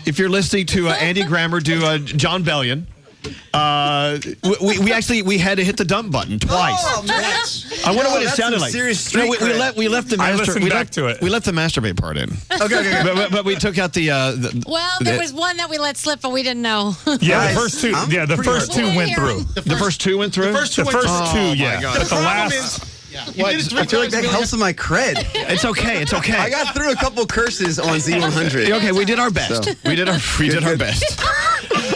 if you're listening to Andy Grammer do John Bellion, we had to hit the dump button twice. Oh, man. I wonder what it sounded like. Serious we left the we left the masturbate part in. Okay. But we took out the well, there was one that we let slip, but we didn't know. Yeah, the first two. Yeah, the first two went through. The first two went through. The first two, yeah. But the last. I feel like that helps with my cred. It's okay. It's okay. I got through a couple curses on Z100. Okay, we did our best. So. We did our best.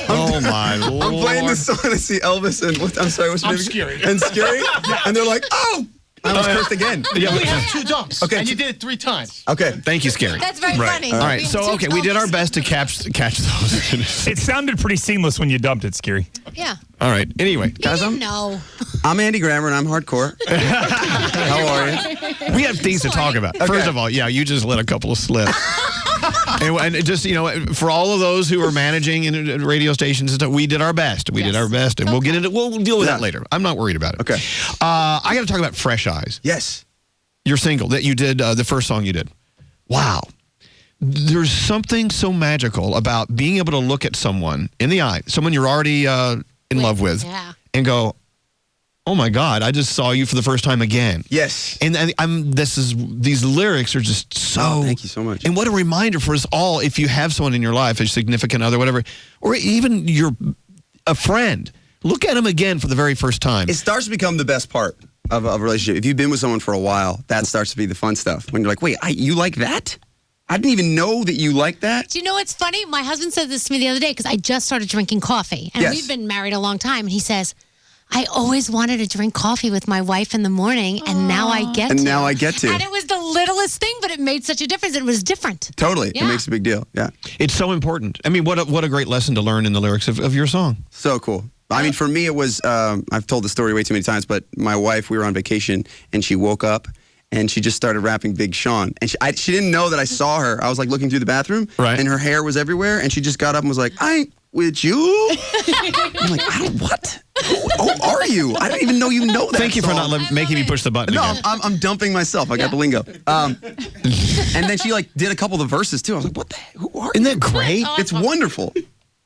Oh my Lord! I'm playing this song and I see Elvis and I'm sorry, what's your name? Scary. And Scary, and they're like, "Oh!" I almost cursed again. You only have 2 dumps. Okay, and you did it 3 times. Okay, thank you, Scary. That's very funny. All right, so okay, we did our best to catch those. It sounded pretty seamless when you dumped it, Scary. Yeah. All right. Anyway, guys, I'm Andy Grammer and I'm hardcore. How are you? We have things to talk about. Okay. First of all, yeah, you just let a couple of slip. And just, for all of those who are managing in radio stations and stuff, we did our best. We did our best, and we'll deal with that later. I'm not worried about it. Okay. I got to talk about Fresh Eyes. Yes. Your single that you did, the first song you did. Wow. There's something so magical about being able to look at someone in the eye, someone you're already in love with, and go, oh my God, I just saw you for the first time again. Yes. And these lyrics are just so. Oh, thank you so much. And what a reminder for us all, if you have someone in your life, a significant other, whatever, or even a friend, look at them again for the very first time. It starts to become the best part of a relationship. If you've been with someone for a while, that starts to be the fun stuff. When you're like, wait, you like that? I didn't even know that you like that. Do you know what's funny? My husband said this to me the other day because I just started drinking coffee. And we've been married a long time. And he says, I always wanted to drink coffee with my wife in the morning, and now I get to. And now I get to. And it was the littlest thing, but it made such a difference. It was different. Totally. Yeah. It makes a big deal. Yeah. It's so important. I mean, what a great lesson to learn in the lyrics of your song. So cool. I mean, for me, it was, I've told the story way too many times, but my wife, we were on vacation, and she woke up, and she just started rapping Big Sean. And she didn't know that I saw her. I was, like, looking through the bathroom, and her hair was everywhere, and she just got up and was like, I ain't with you. I'm like, what? Who are you? I don't even know you know that Thank you song. for not making me push the button No, again. I'm dumping myself. I got the lingo. And then she, like, did a couple of the verses, too. I was like, what the heck? Who are you? Isn't that great? It's wonderful.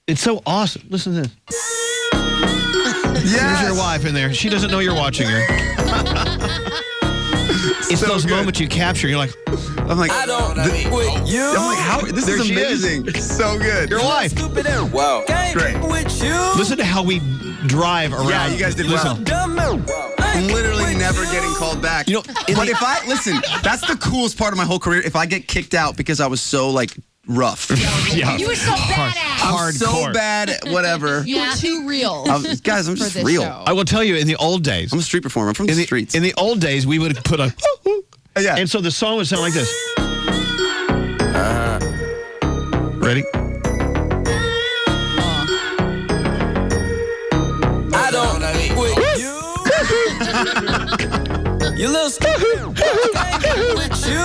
It's so awesome. Listen to this. Yes. There's your wife in there. She doesn't know you're watching her. It's so those moments you capture. You're like, I'm like, I'm like, how? This is amazing. It's so good. Your wife. Wow. Great. Listen to how we drive around. Yeah, you guys did well. I'm literally never getting called back. But listen, that's the coolest part of my whole career. If I get kicked out because I was so, like, rough. Yeah. You were so badass. I'm so bad, whatever. You're too real. Guys, I'm just real. Show. I will tell you, in the old days. I'm a street performer. I'm from the streets. In the old days, we would put a. Yeah. And so the song would sound like this. Ready? I don't with you. You little with you.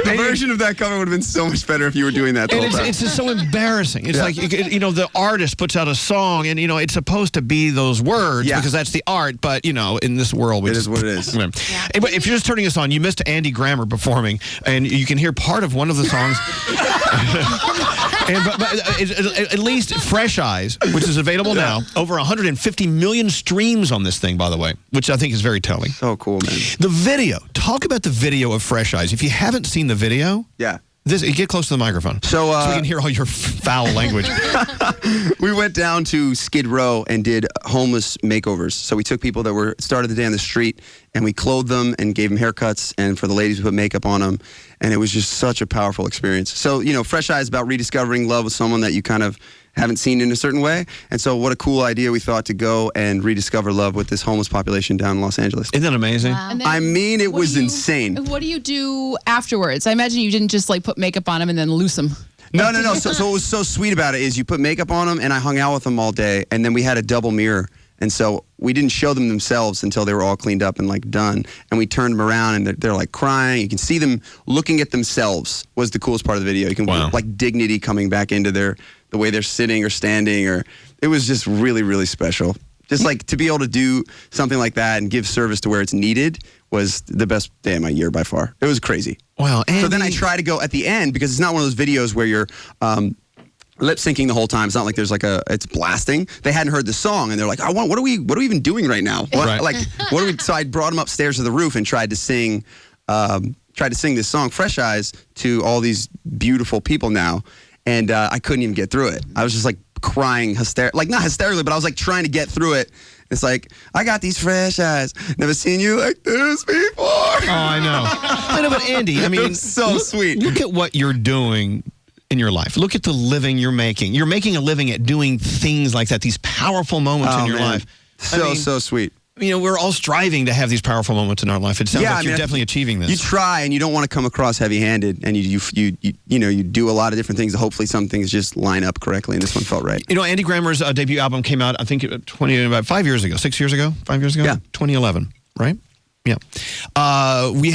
The version of that cover would have been so much better if you were doing that the whole time. It's just so embarrassing. It's like, the artist puts out a song, and, it's supposed to be those words because that's the art, but, in this world. It is what it is. But if you're just turning us on, you missed Andy Grammer performing, and you can hear part of one of the songs. But at least Fresh Eyes, which is available now, over 150 million streams on this thing, by the way, which I think is very telling. So cool, man. The video. Talk about the video of Fresh Eyes. If you haven't seen the video, get close to the microphone so we can hear all your foul language. We went down to Skid Row and did homeless makeovers. So we took people that started the day on the street, and we clothed them and gave them haircuts, and for the ladies, we put makeup on them, and it was just such a powerful experience. So, Fresh Eyes is about rediscovering love with someone that you kind of haven't seen in a certain way. And so what a cool idea we thought to go and rediscover love with this homeless population down in Los Angeles. Isn't that amazing? Wow. I mean, it was insane. What do you do afterwards? I imagine you didn't just put makeup on them and then loose them. No. So what was so sweet about it is you put makeup on them, and I hung out with them all day, and then we had a double mirror. And so we didn't show them themselves until they were all cleaned up and done. And we turned them around, and they're like crying. You can see them looking at themselves was the coolest part of the video. You can dignity coming back into the way they're sitting or standing, it was just really, really special. Just to be able to do something like that and give service to where it's needed was the best day of my year by far. It was crazy. Wow. Andy. So then I try to go at the end, because it's not one of those videos where you're lip syncing the whole time. It's not like there's like it's blasting. They hadn't heard the song, and they're like, what are we even doing right now? Right. Like, what are we? So I brought them upstairs to the roof and tried to sing this song, Fresh Eyes, to all these beautiful people now, and I couldn't even get through it. I was just like crying like not hysterically, but I was like trying to get through it. It's like, I got these fresh eyes. Never seen you like this before. Oh, I know. But Andy, I mean, it's so sweet. Look at what you're doing in your life. Look at the living you're making. You're making a living at doing things like that, these powerful moments in your life. So sweet. You know, we're all striving to have these powerful moments in our life. It sounds like you're definitely achieving this. You try, and you don't want to come across heavy-handed, and you do a lot of different things. Hopefully, some things just line up correctly, and this one felt right. You know, Andy Grammer's debut album came out, I think, about 5 years ago, 6 years ago, 5 years ago? Yeah. 2011, right? Yeah.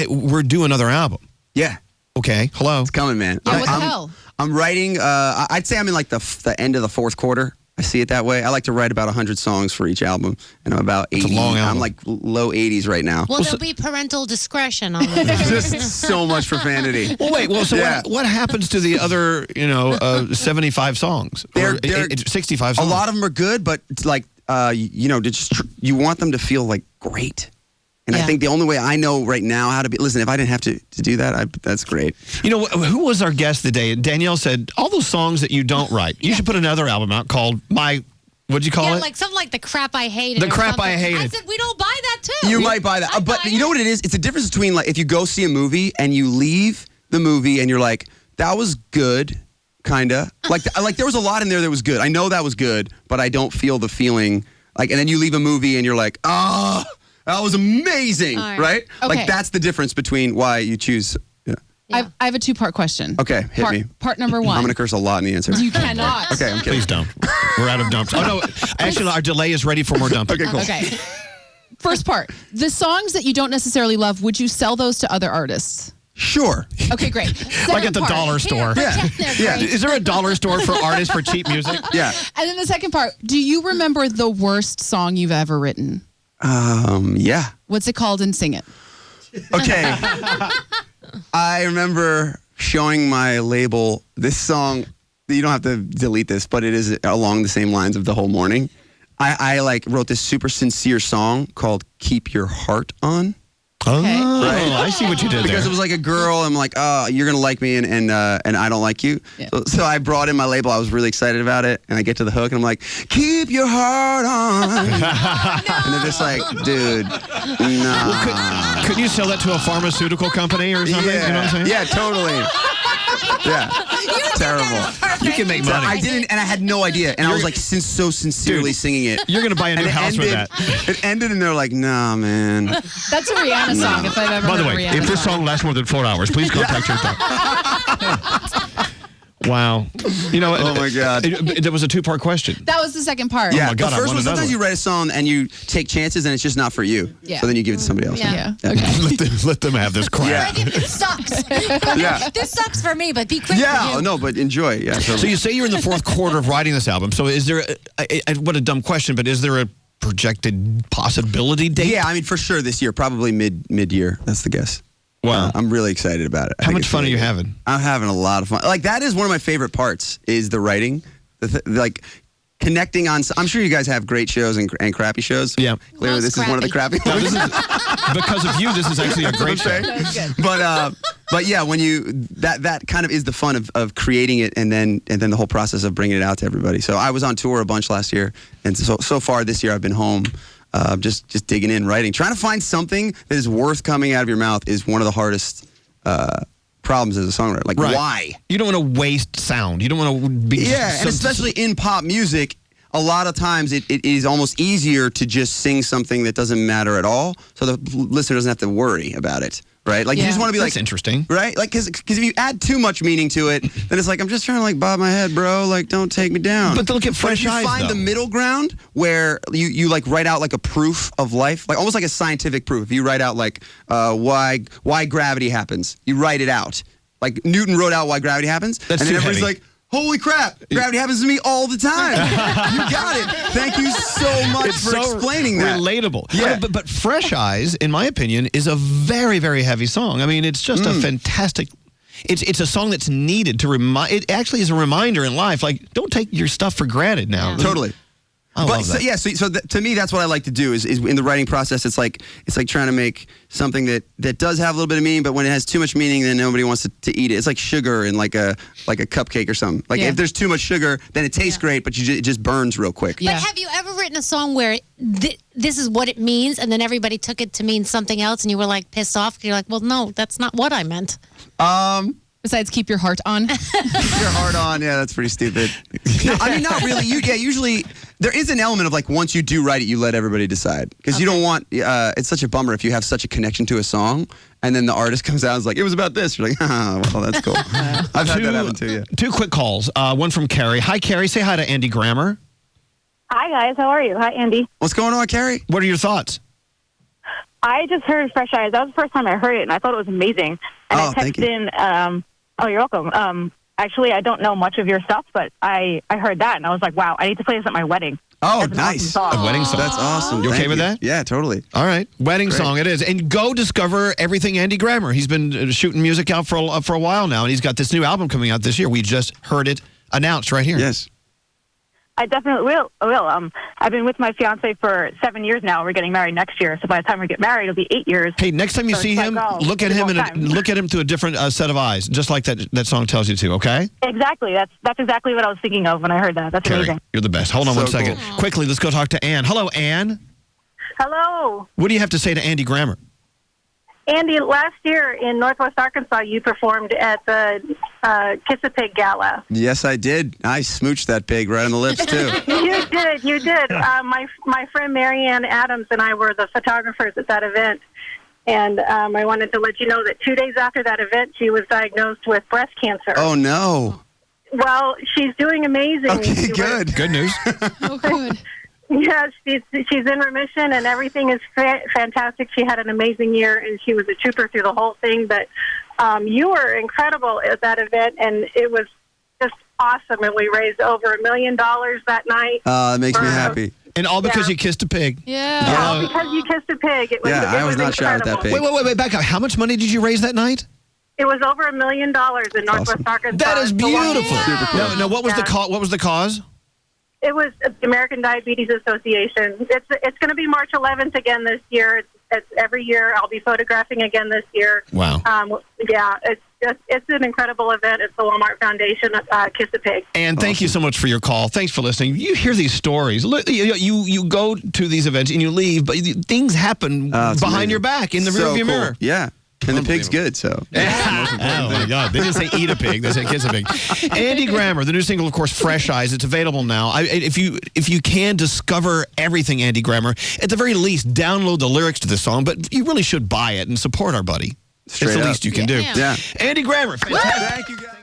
We're due another album. Yeah. Okay. Hello. It's coming, man. Yeah, what the hell? I'm writing, I'd say I'm in like the end of the fourth quarter. I see it that way. I like to write about 100 songs for each album, and I'm about 80. It's a long album. I'm like low 80s right now. Well, there'll be parental discretion on this. Just so much profanity. Well, wait. Well, so Yeah. what happens to the other, 75 songs? Or They're 65 A songs? lot of them are good, but it's like, you want them to feel like great. And I think the only way I know right now how to be, listen, if I didn't have to do that, that's great. You know, who was our guest today? Danielle said, all those songs that you don't write, you should put another album out called what'd you call it? Like something like The Crap I Hated. The or Crap something. I Hated. I said, we don't buy that too. You might buy that. I'd But buy you know it. what it is? It's a difference between like if you go see a movie and you leave the movie and you're like, that was good, kind of. Like there was a lot in there that was good. I know that was good, but I don't feel the feeling. Like, and then you leave a movie and you're like, that was amazing, All right? Okay. Like that's the difference between why you choose. Yeah. I have a 2-part question. Okay, hit me. Part number 1. I'm going to curse a lot in the answer. You cannot. Okay, I'm kidding. Please don't. We're out of dumps. Oh, no. Actually, our delay is ready for more dumping. Okay, cool. Okay. First part. The songs that you don't necessarily love, would you sell those to other artists? Sure. Okay, great. Like at Second the part. dollar store. Yeah. Yeah. Is there a dollar store for artists for cheap music? Yeah. And then the second part. Do you remember the worst song you've ever written? Yeah. What's it called and sing it? Okay. I remember showing my label this song. You don't have to delete this, but it is along the same lines of The Whole Morning. I like wrote this super sincere song called Keep Your Heart On. Oh, Okay. I see what you did Because there. it was like a girl. I'm like, oh, you're going to like me and I don't like you. Yeah. So I brought in my label. I was really excited about it. And I get to the hook and I'm like, keep your heart on. And they're just like, dude, nah. Could you sell that to a pharmaceutical company or something? Yeah, You know what I'm saying? yeah, totally. Yeah, terrible. You can make So money. I didn't, and I had no idea. And I was like, so sincerely Dude, singing it. You're going to buy a new And house with that. It ended, and they're like, nah, man. That's a Rihanna song if I've ever By the heard way, a Rihanna if this song. song lasts more than 4 hours, please contact your doctor. Wow. You know, Oh, my God. There was a 2-part question. That was the second part. Yeah, my God, the I first want one, another sometimes one. you write a song and you take chances and it's just not for you. Yeah. So then you give it to somebody else. Yeah. Yeah. Okay. Let them have this crap. Yeah. This sucks. Yeah. This sucks for me, but be quick. Yeah, for you. no, but enjoy. Yeah. So you say you're in the fourth quarter of writing this album. So is there, what a dumb question, but is there a projected possibility date? Yeah, I mean, for sure this year, probably mid-year. That's the guess. Wow. I'm really excited about it. I How think much it's fun are really you good. having? I'm having a lot of fun. Like, that is one of my favorite parts, is the writing. Like, connecting on... I'm sure you guys have great shows and crappy shows. Yeah. Clearly, Most this is one of the crappy No, ones. this is, because of you, this is actually a great show. But yeah, when you that kind of is the fun of creating it and then the whole process of bringing it out to everybody. So I was on tour a bunch last year, and so far this year I've been home, just digging in, writing, trying to find something that is worth coming out of your mouth is one of the hardest problems as a songwriter. Like, Right. why? You don't want to waste sound. You don't want to be... Yeah, and especially in pop music, a lot of times it is almost easier to just sing something that doesn't matter at all, so the listener doesn't have to worry about it, right? Like, you just Yeah. want to be That's like... interesting. Right? Like, because if you add too much meaning to it, then it's like, I'm just trying to, like, bob my head, bro. Like, don't take me down. But look at But Fresh if you Eyes, find though. the middle ground where you like write out like a proof of life, like almost like a scientific proof. If you write out like why gravity happens, you write it out. Like Newton wrote out why gravity happens, That's and then too everybody's heavy. like, holy crap, gravity happens to me all the time. You got it. Thank you so much for explaining that. Relatable. Yeah. But Fresh Eyes, in my opinion, is a very, very heavy song. I mean, it's just a fantastic... It's a song that's needed to remind. It actually is a reminder in life. Like, don't take your stuff for granted now. Yeah. Totally. I love that. To me, that's what I like to do is in the writing process. It's like trying to make something that does have a little bit of meaning, but when it has too much meaning, then nobody wants to eat it. It's like sugar in like a cupcake or something. Like if there's too much sugar, then it tastes great, but it just burns real quick. But have you ever written a song where this is what it means, and then everybody took it to mean something else, and you were like pissed off? You're like, well, no, that's not what I meant. Besides, keep your heart on. Keep your heart on. Yeah, that's pretty stupid. No, I mean, not really. Usually there is an element of like once you do write it, you let everybody decide because you don't want. It's such a bummer if you have such a connection to a song and then the artist comes out and is like, it was about this. You're like, well, that's cool. I've had that happen too. Yeah. 2 quick calls. One from Carrie. Hi, Carrie. Say hi to Andy Grammer. Hi, guys. How are you? Hi, Andy. What's going on, Carrie? What are your thoughts? I just heard Fresh Eyes. That was the first time I heard it, and I thought it was amazing. And I texted in, you're welcome. Actually, I don't know much of your stuff, but I heard that, and I was like, wow, I need to play this at my wedding. Oh, That's nice. Awesome A wedding song. That's awesome. You okay with that? Yeah, totally. All right. Wedding song it is. And go discover everything Andy Grammer. He's been shooting music out for a while now, and he's got this new album coming out this year. We just heard it announced right here. Yes. I definitely will. I've been with my fiance for 7 years now. We're getting married next year, so by the time we get married, it'll be 8 years. Hey, next time you see him, look at him through a different set of eyes, just like that song tells you to. Okay? Exactly. That's exactly what I was thinking of when I heard that. That's Carrie, amazing. you're the best. Hold on So 1 second. cool. Quickly, let's go talk to Ann. Hello, Ann. Hello, What do you have to say to Andy Grammer? Andy. Last year in Northwest Arkansas, you performed at the Kiss a Pig Gala. Yes, I did. I smooched that pig right on the lips too. You did. My friend Marianne Adams and I were the photographers at that event. And I wanted to let you know that 2 days after that event, she was diagnosed with breast cancer. Oh no. Well, she's doing amazing. Okay, good. Good news. Oh, good. Yes, she's in remission, and everything is fantastic. She had an amazing year, and she was a trooper through the whole thing. But you were incredible at that event, and it was just awesome. And we raised over $1 million that night. It makes me happy. And all because you kissed a pig. Yeah. Because you kissed a pig. It was, I was not shy with that pig. Wait, back up. How much money did you raise that night? It was over $1 million in Northwest Arkansas. That is beautiful. Super cool. Now, what was the cause? What was the cause? It was the American Diabetes Association. It's going to be March 11th again this year. It's every year. I'll be photographing again this year. Wow. It's an incredible event. It's the Walmart Foundation, Kiss a Pig. And thank you so much for your call. Thanks for listening. You hear these stories. You go to these events and you leave, but things happen behind your back in the rearview mirror. Yeah. And the pig's good, so. Oh, my God. They didn't say eat a pig. They said kiss a pig. Andy Grammer, the new single, of course, Fresh Eyes. It's available now. If you can discover everything Andy Grammer, at the very least, download the lyrics to this song, but you really should buy it and support our buddy. Straight it's the up. least you can do. Yeah. Andy Grammer, fantastic. Thank you, guys.